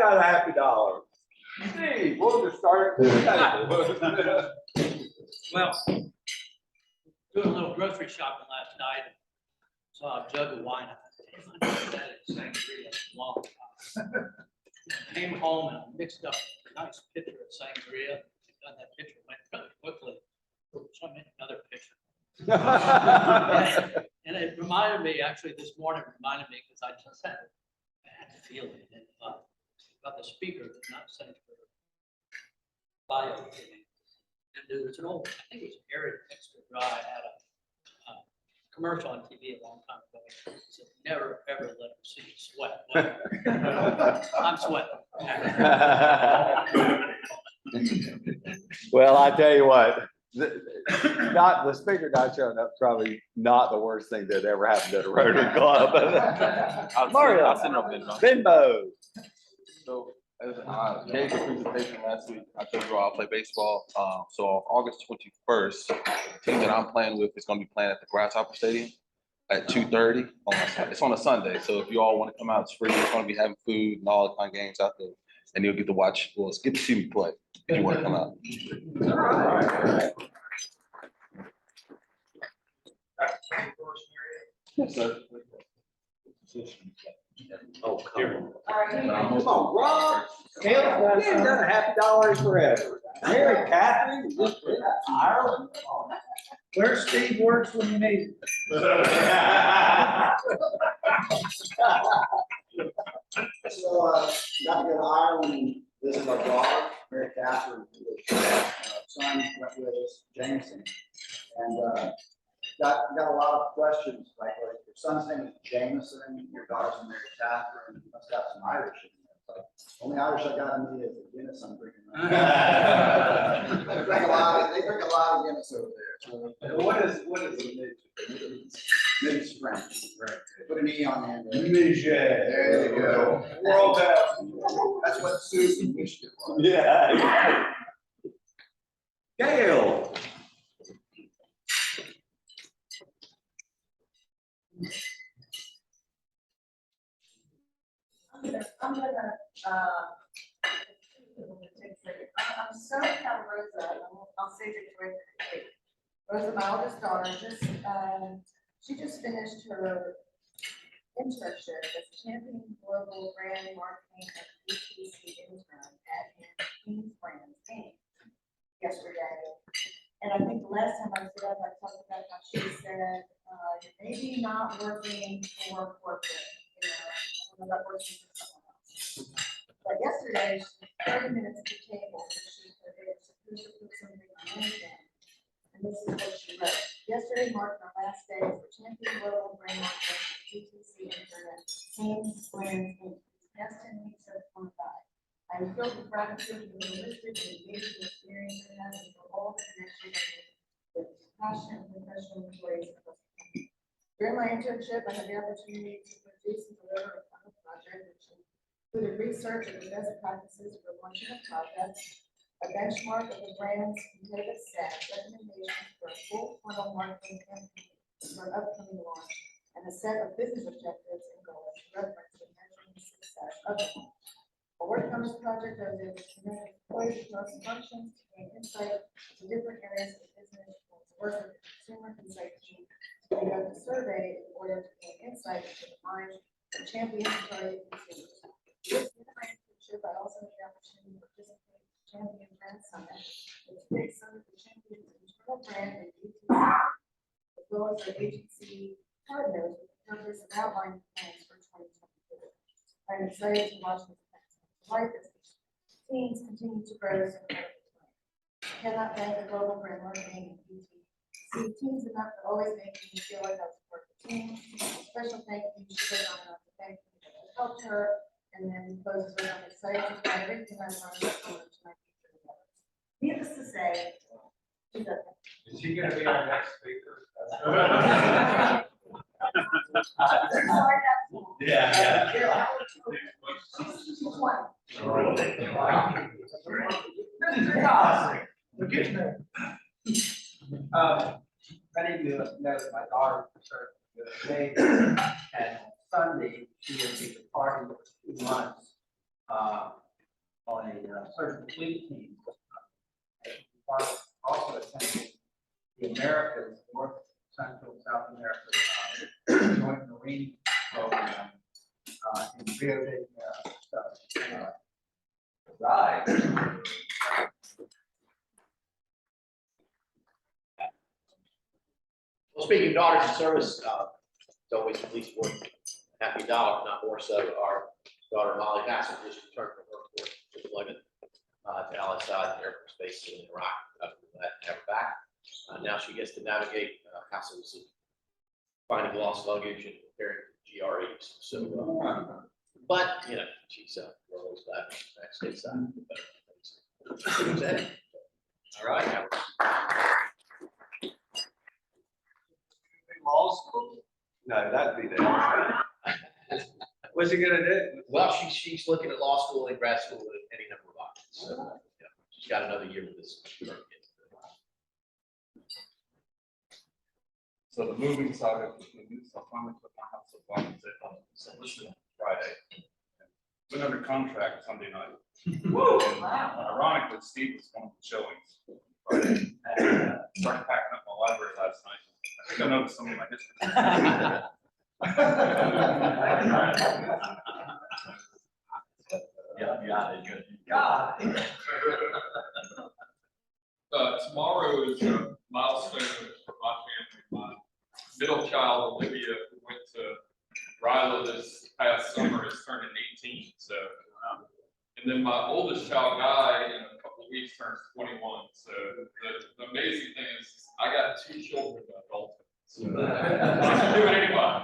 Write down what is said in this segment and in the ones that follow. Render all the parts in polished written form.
got a happy dollar. Steve, we'll just start. Well, doing a little grocery shopping last night, saw a jug of wine. I haven't had it sangria in a long time. Came home and mixed up a nice pitcher of sangria. Got that pitcher went really quickly. So I made another pitcher. And it reminded me, actually, this morning reminded me because I just had a bad feeling about the speaker that not sent for bio. And there's an old, I think it was Arid Extra Dry, had a commercial on TV a long time ago. It said, never ever let them see you sweat. Well, I'm sweating. Well, I tell you what, the speaker not showing up, probably not the worst thing that ever happened at a Rotary Club. Mario, I'll send it on Venmo. Venmo. So as I gave a presentation last week, I told you I'll play baseball. So on August 21st, the team that I'm playing with is going to be playing at the Grasshopper Stadium at 2:30. It's on a Sunday, so if you all want to come out, it's free. It's going to be having food and all the kind of games out there, and you'll get to watch. Well, it's get to see me play if you want to come out. All right. Yes, sir. Oh, come on. Come on, Rob. We haven't done a happy dollar forever. Mary Catherine, Ireland. Where Steve works when you need him. So, got to go to Ireland and visit our daughter, Mary Catherine, son went with us, Jameson. And, got a lot of questions, like your son's name is Jameson, your daughter's Mary Catherine, you must have some Irish in there. It's like, only Irish I got in me is the Guinness I'm drinking. They drink a lot of Guinness over there. So, What is it? it's French. Right. Put an E on the end. There you go. World That's what Susan wished it was. Yeah. Gail. I'm so proud of Rosa. I'll say it directly. Rosa, my oldest daughter, she just finished her internship as Champion Global Brand Marketing and BTC intern at King's Brands Inc. yesterday. And I think the last time I stood up, I talked about how she said, maybe not working for corporate, I don't know about working for someone else. But yesterday, she had 30 minutes at the table, and she said, who should put something on LinkedIn? And this is what she wrote. Yesterday marked my last day for Champion Global Brand Marketing GTC Internet, King's Brands Inc. Past 10 weeks of fun. I am filled with gratitude for the holistic and engaging experience I have and for all the connections with passionate and professional employees. During my internship, I had the opportunity to produce and deliver a final project which included research of the best practices for launching a project, a benchmark of the brand's competitive set, recommendations for a full funnel marketing campaign for an upcoming launch, and a set of business objectives and goals to reference the measuring the success of the launch. While working on this project, I was able to connect employees across functions to gain insight to different areas of the business, and to work with the consumer insight team to conduct a survey in order to gain insight into the minds of champion and target consumers. With my internship, I also had the opportunity to participate in the Champion Brand Summit, which takes some of the champion's internal brand and BTC, as well as their agency partners with the purpose of outlining plans for 2022. I'm excited to watch this life as teams continue to grow so quickly. I cannot thank the global brand marketing and BTC teams enough for always making me feel like I was part of the team. Special thank you to Susan enough to thank me for the helped her, and then closes with I'm excited to try everything I learned to my future endeavors. Needless to say, she's up. Is she gonna be our next speaker? Sorry, that's Yeah. Many of you know that my daughter today, and Sunday she will be departing for 2 months on a social fleet team. Also attended the Americas, North Central South America Joint Marine Program in Rio de Janeiro. Right. Well, speaking of daughters in service, it's always at least worth $50, if not more so. Our daughter Molly Bassett just returned from her fourth deployment to Al-Assad Air Force Base in Iraq. We're glad to have her back. Now she gets to navigate hassles of finding lost luggage and preparing for GREs. So, but you know, she's we're always glad stateside. All right. Law school? No, that'd be that. What's he gonna do? Well, she's looking at law school and grad school at any number of options. So, yeah, she's got another year with this. So the moving saga continues. So I finally put my house up on Friday. Went under contract Sunday night. Wow. Ironically, Steve was one of the showings Friday. And started packing up my library last night. I think I noticed some of my history. Yeah, good. God. Tomorrow is a milestone for my family. My middle child, Olivia, who went to RILA this past summer, is turning 18. So, and then my oldest child, Guy, in a couple of weeks turns 21. So the amazing thing is I got 2 children adulthood. So I can do it anyway.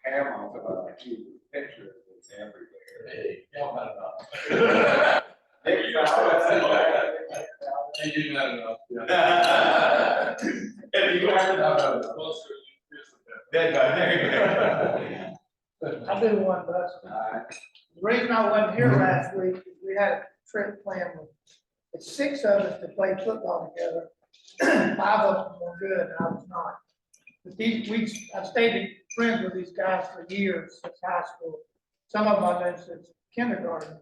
Hammer took a cute picture of this everywhere. Hey, Can't do that enough. If you have to. Closer you kiss the There you go. I'll do one, but the reason I wasn't here last week is we had a trip planned with, it's 6 of us to play football together. 5 of them were good, and I was not. But I've stayed friends with these guys for years since high school. Some of them I've known since kindergarten.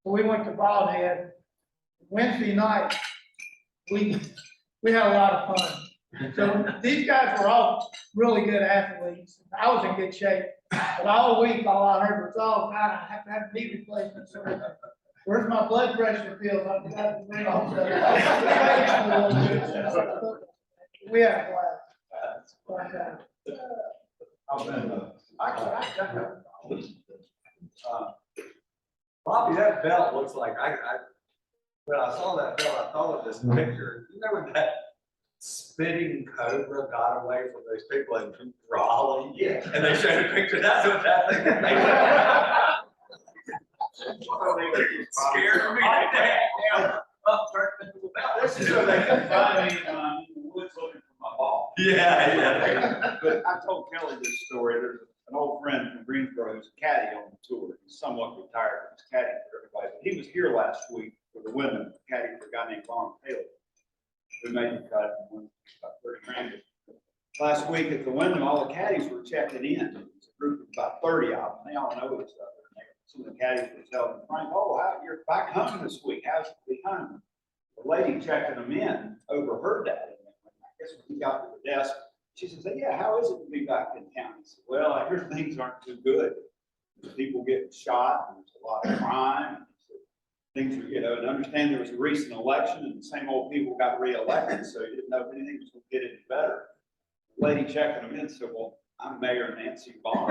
But we went to Bald Head Wednesday night. We had a lot of fun. So these guys were all really good athletes. I was in good shape. But all week, all I heard was, oh, God, I have to have knee replacement surgery. Where's my blood pressure pills? I've got to bring home. We had a blast. Bobby, that belt looks like, when I saw that belt, I thought of this picture. You know when that spitting cobra got away from those people in Raleigh? Yeah. And they showed a picture, that's what that thing is. Scared me to death. This is so they can find me in the woods looking for my ball. Yeah. But I told Kelly this story. There's an old friend from Greensboro who's a caddy on the tour. He's somewhat retired, he's caddying for everybody. But he was here last week for the women, caddying for a guy named Vaughn Taylor, who made the cut and won about 30 grand. Last week at the Wyndham, all the caddies were checking in. It was a group of about 30 of them. They all know each other. Some of the caddies were telling Frank, "Oh, you're back home this week. How's it be home?" The lady checking them in overheard that. And I guess when he got to the desk, she says, "Yeah, how is it to be back in town?" He said, "Well, I hear things aren't too good. People getting shot, and there's a lot of crime. Things are, and understand there was a recent election, and the same old people got reelected, so you didn't know if anything was going to get any better." The lady checking them in said, "Well, I'm Mayor Nancy Vaughn."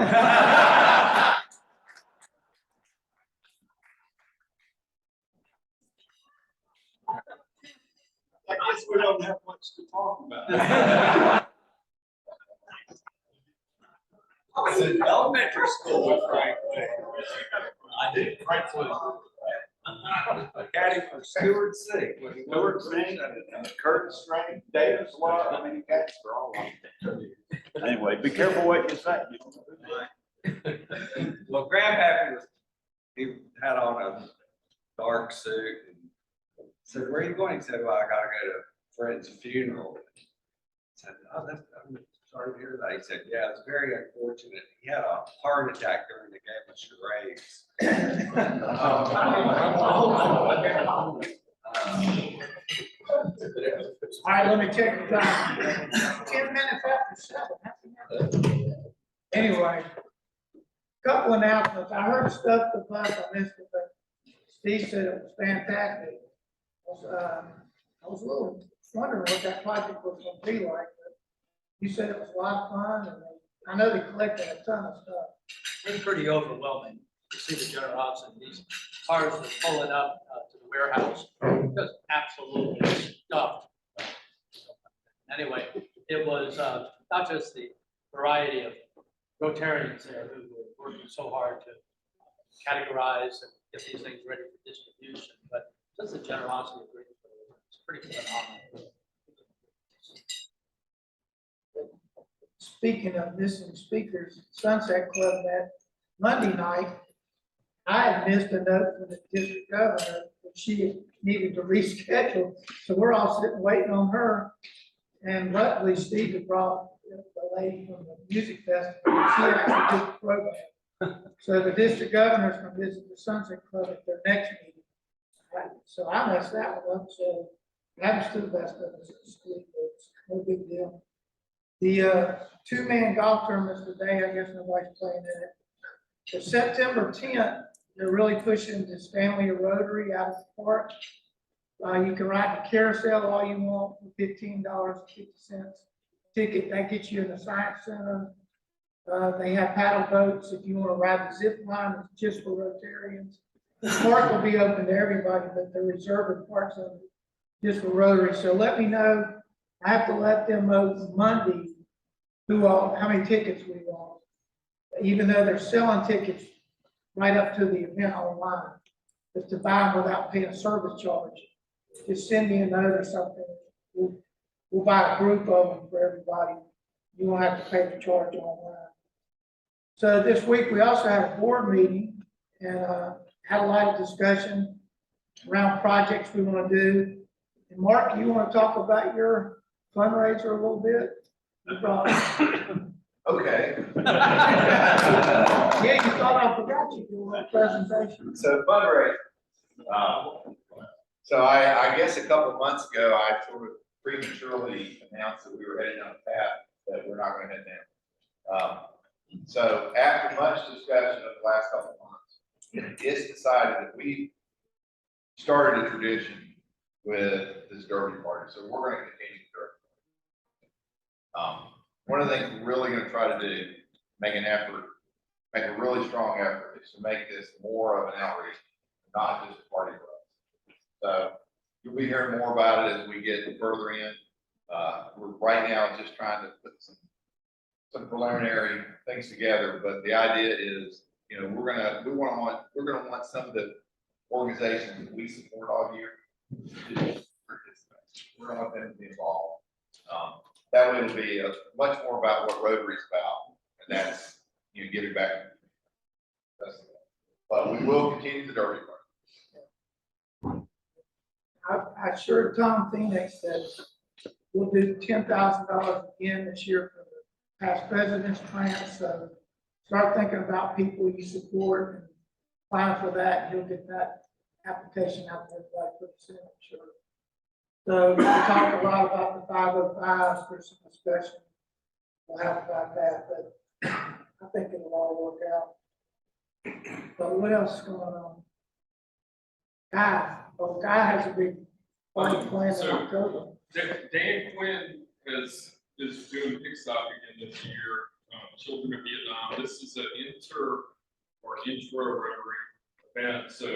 I guess we don't have much to talk about. I was in elementary school with Frank. I did. Frank was a caddy for Stewart Sink. Stewart Sink and Curtis Strange, Davis Love, I mean, caddies for all of them. Anyway, be careful what you say. Well, Grandpappy he had on a dark suit and said, "Where are you going?" He said, "Well, I gotta go to a friend's funeral." I said, "Oh, that's Sorry to hear that. He said, yeah, it's very unfortunate. He had a heart attack during the game of charades. All right, let me check the time. 10 minutes after 7. Anyway, couple announcements. I heard stuff the bus, I missed it, but Steve said it was fantastic. I was a little wondering what that project was gonna be like, but you said it was a lot of fun, and I know they collected a ton of stuff. It's pretty overwhelming to see the generosity. These cars are pulling up to the warehouse, just absolutely stuffed. Anyway, it was not just the variety of Rotarians there who were working so hard to categorize and get these things ready for distribution, but just the generosity of Greensboro. It's pretty phenomenal. Speaking of missing speakers, Sunset Club that Monday night, I had missed a note from the district governor that she needed to reschedule. So we're all sitting waiting on her. And luckily Steve had brought the lady from the music festival. She actually did the program. So the district governor's gonna visit the Sunset Club at their next meeting. So I messed that one up. So happens to the best of us at school, but it's no big deal. The two-man golf tournament's today. I guess nobody's playing in it. For September 10th, they're really pushing this family of Rotary out of the park. You can ride the carousel all you want for $15.50 ticket. That gets you in the Science Center. They have paddle boats. If you want to ride the zip line, it's just for Rotarians. The park will be open to everybody, but they're reserving parts of it just for Rotary. So let me know. I have to let them know Monday how many tickets we want. Even though they're selling tickets right up to the event online, but to buy them without paying a service charge, just send me a note or something. We'll buy a group of them for everybody. You won't have to pay the charge online. So this week we also had a board meeting and had a lot of discussion around projects we want to do. And Mark, you want to talk about your fundraiser a little bit? Okay. Yeah, you thought I forgot you doing that presentation. So fundraising. So I guess a couple of months ago, I sort of prematurely announced that we were heading on a path that we're not going to head down. So after much discussion of the last couple of months, it's decided that we started a tradition with this derby party. So we're going to continue the derby. One of the things we're really going to try to do, make a really strong effort, is to make this more of an outreach, not just a party for us. So you'll be hearing more about it as we get further in. We're right now just trying to put some preliminary things together, but the idea is, we're gonna want some of the organizations that we support all year to participate. We're gonna want them to be involved. That way it'll be much more about what Rotary is about, and that's, giving back. But we will continue the derby part. I assured Tom Phoenix that we'll do $10,000 again this year for the past president's grant. So start thinking about people you support and applying for that. You'll get that application out there by pretty soon, I'm sure. So we talked a lot about the 505s. There's some discussion we'll have about that, but I think it'll all work out. But what else is going on? Guy has a big party plan in So, October. Dan Quinn is doing Pick Stop again this year. Children of Vietnam. This is an intro Rotary event. So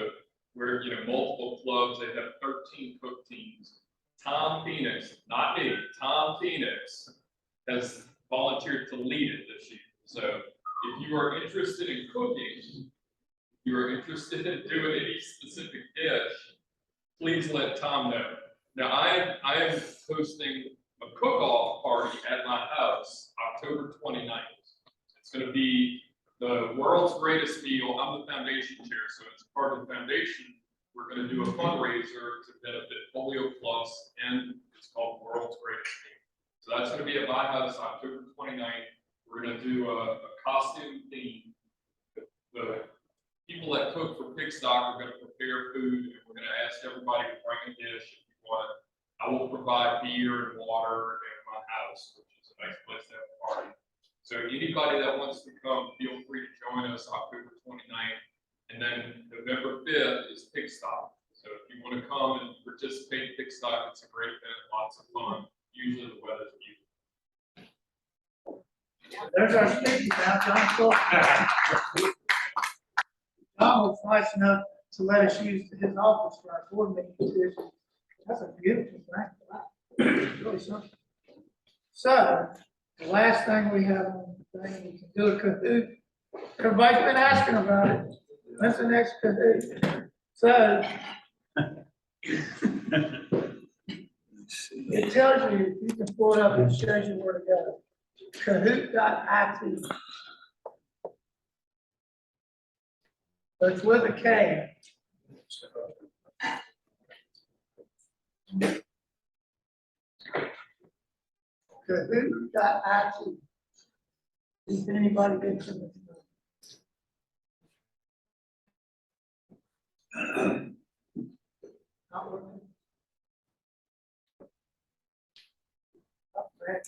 we're multiple clubs. They have 13 cook teams. Tom Phoenix, not me, Tom Phoenix has volunteered to lead it this year. So if you are interested in cooking, you are interested in doing any specific dish, please let Tom know. Now I am hosting a cook-off party at my house, October 29th. It's going to be the world's greatest meal. I'm the foundation chair, so as part of the foundation, we're going to do a fundraiser to benefit Polio Plus, and it's called World's Greatest So that's gonna be at my house October 29th. We're gonna do a costume theme. The people that cook for Pig Stock are gonna prepare food, and we're gonna ask everybody to bring a dish if you want. I will provide beer and water at my house, which is a nice place to have a party. So anybody that wants to come, feel free to join us October 29th. And then November 5th is Pig Stock. So if you want to come and participate in Pig Stock, it's a great event, lots of fun. Usually the weather's beautiful. There's our speaker now, John Thorpe. John was nice enough to let us use his office for our board meetings. That's a beautiful thing. Really something. So, the last thing we have on the thing, we can do a Kahoot. Everybody's been asking about it. When's the next Kahoot? So, it tells you, you can pull it up and shows you where to go. Kahoot.it. So it's with a K. Kahoot.it. If anybody gets it. Not working. Okay.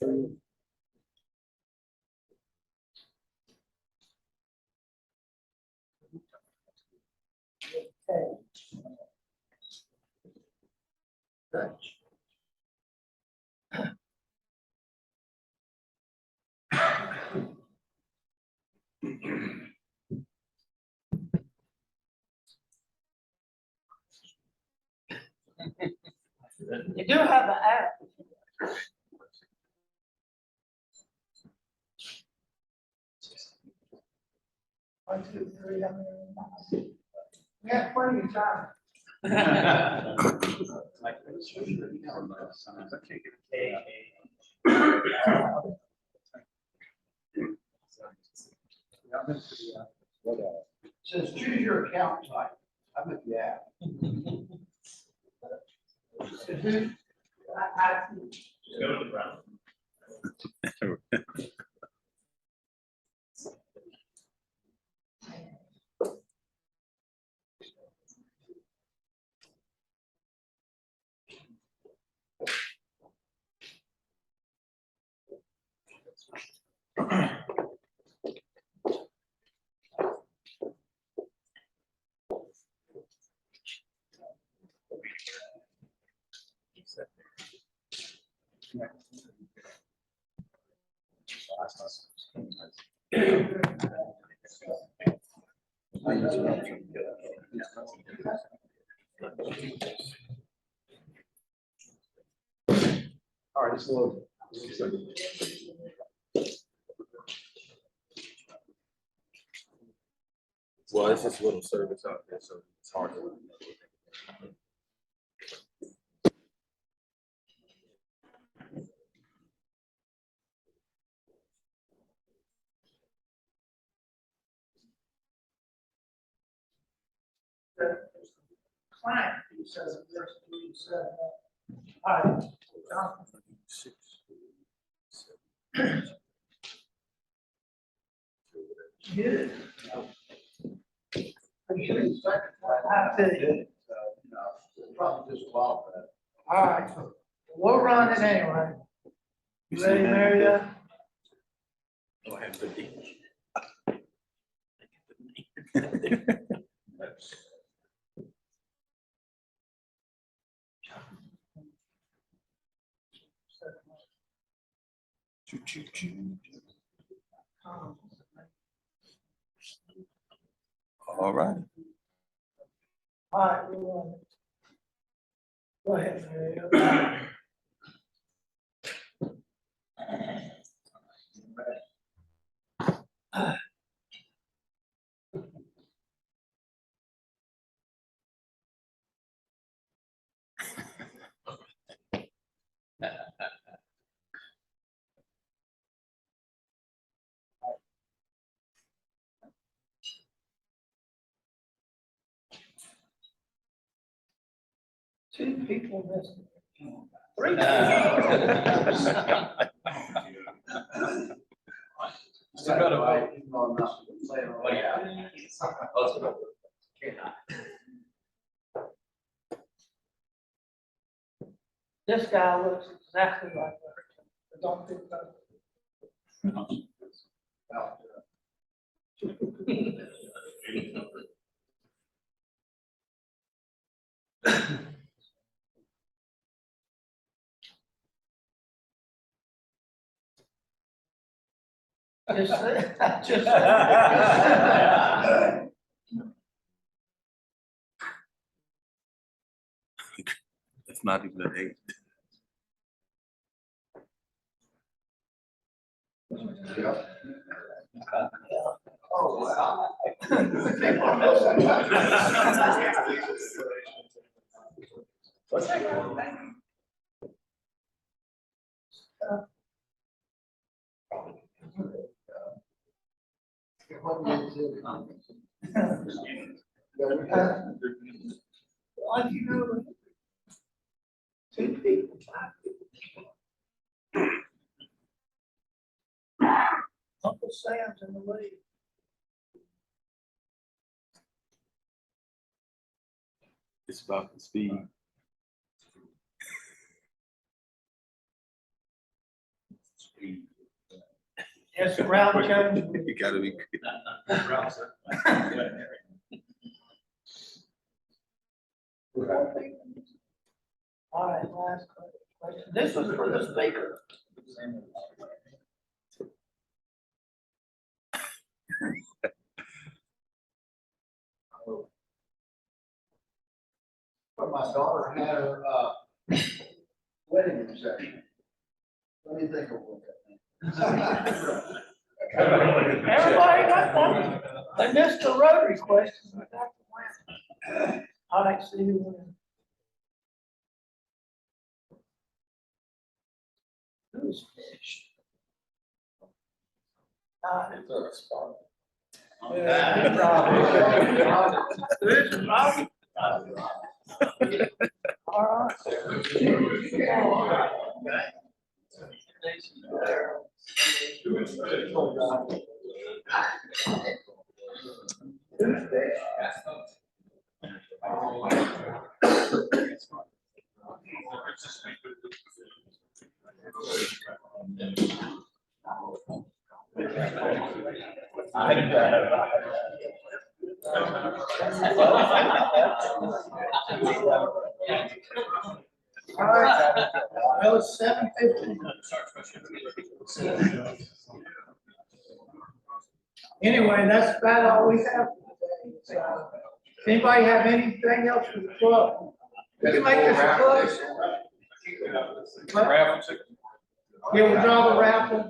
Touch. You do have the app. 1, 2, 3, I'm in. We have plenty of time. Says choose your account type. I'm at the app. Go to the ground. All right, it's loaded. Well, it's just little service out there, so it's hard to. The client who says there's three set. All right. Good. I'm sure you second that. I did. Probably just well, but. All right, we'll run it anyway. You ready, Maria? Go ahead, 50. All right. All right, we'll run it. Go ahead, Maria. Two people missing. Three. Still got a vote. This guy looks exactly like that. But don't think that. Just. It's not even an 8. Oh, wow. Like, you know, 2 people, 5 people. Uncle Sam's in the lead. It's about the speed. Yes, Ralph Jones. You gotta be. All right, last question. This was for the speaker. But my daughter had her, wedding reception. What do you think of that? Everybody got one. They missed the Rotary question. But that's the win. All right, see you when. Who's fish? There's a lot. All right. All right, well, it's 7:15. Anyway, that's about all we have for today. So, anybody have anything else for the club? We can make this a club. Yeah, we'll draw the raffle.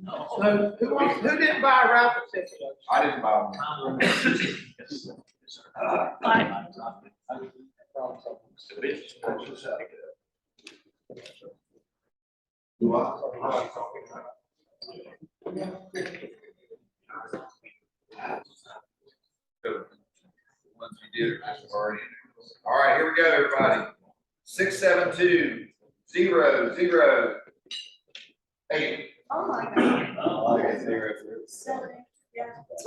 So who didn't buy a raffle ticket? I didn't buy one. Once you did it, just already. All right, here we go, everybody. 672-008. Oh, my God. Oh, Seven, yeah. I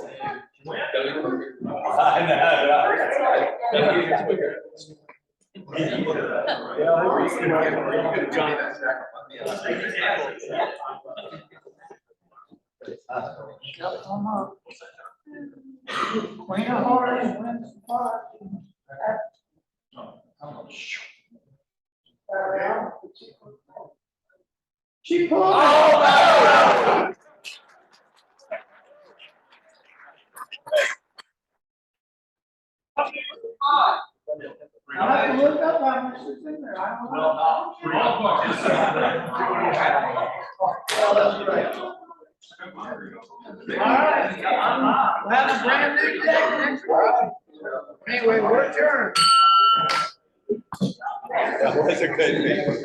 Queen of Hearts wins the pot. She pulled. Oh, I have to look up how much is in there. I don't know. All right. We'll have a brand new day next week. Anyway, we're adjourned. That was a good meeting.